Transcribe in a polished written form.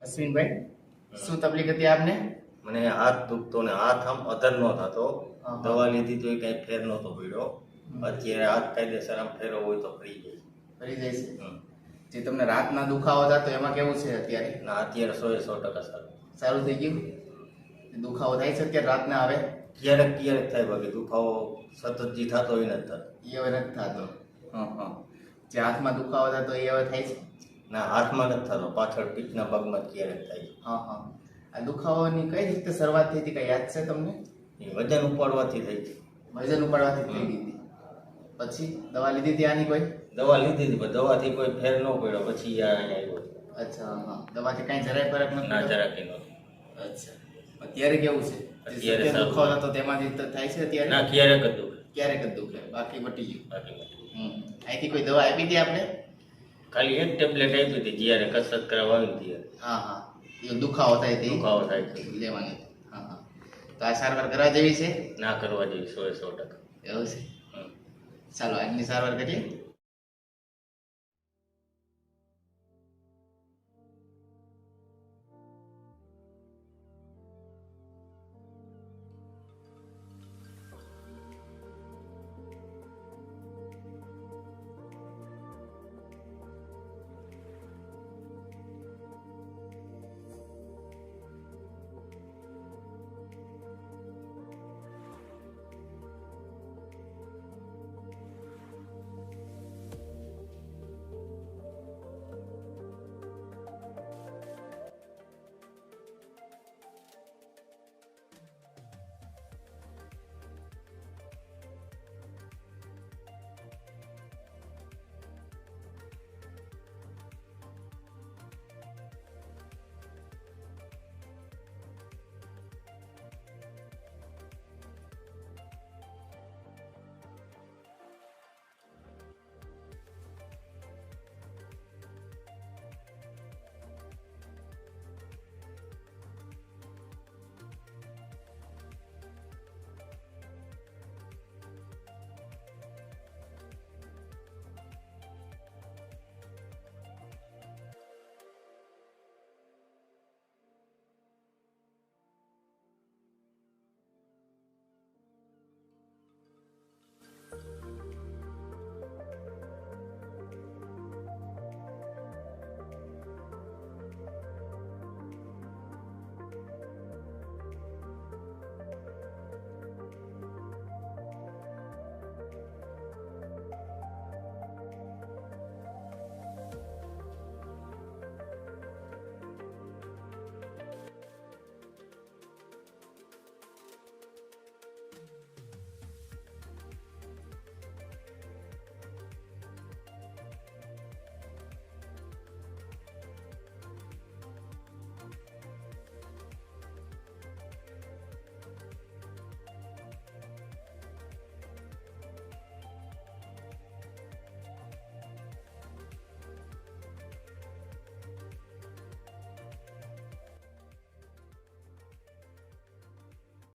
અશ્વિનભાઈ, શું તકલીફ હતી આપને? મને હાથ દુખતો ને હાથ આમ અધર નો થતો. હા. દવા લીધી તો કઈ ફેર નહોતો પડ્યો. અત્યારે હાથ કાયદેસર આમ ફેરવો હોય તો ફરી જાય. ફરી જાય છે. હમ. જે તમને રાતના દુખાવો થતો એમાં કેવું છે અત્યારે? ના અત્યારે 100% સારું. સારું થઈ ગયું? દુખાવો થાય છે અત્યારે રાતના આવે? ક્યારેક ક્યારેક થાય, બાકી દુખાવો સતત જે થતો હોય ને થતો. એ હવે નથી થતો. હા. જે હાથમાં દુખાવો થતો એ હવે થાય છે? ના હાથમાં નથી થતો, પાછળ પીઠના ભાગમાં જ ક્યારેક થાય. હા. આ દુખાવાની કઈ રીતે શરૂઆત થઈ હતી, કઈ યાદ છે તમને? એ વજન ઉપાડવાથી થઈ છે. વજન ઉપાડવાથી થઈ ગઈ હતી. પછી દવા લીધી હતી આની કોઈ? દવા લીધી હતી પણ દવાથી કોઈ ફેર ન પડ્યો. પછી આ અહીંયા આવ્યો. અચ્છા. હા. દવાથી કઈ જરાય ફરક નથી ના પડ્યો? જરાકે નહોતું. અચ્છા. અત્યારે કેવું છે? અત્યારે જે સારું. દુખાવો થતો તેમાંથી તો થાય છે અત્યારે? ના ક્યારેક જ દુખે, ક્યારેક જ દુખે, બાકી મટી ગયું. બાકી નથી. અહીંથી કોઈ દવા આપી હતી આપણે? ખાલી એક ટેબ્લેટ આપી હતી જ્યારે કસરત કરવા આવી ત્યારે. હા. એ દુખાવો થાય તે દુખાવો થાય છે. લેવાની. હા. તો આ સારવાર કરવા જેવી છે? ના કરવા જેવી 100% એવું છે? હમ. ચાલો આજની સારવાર કરીએ.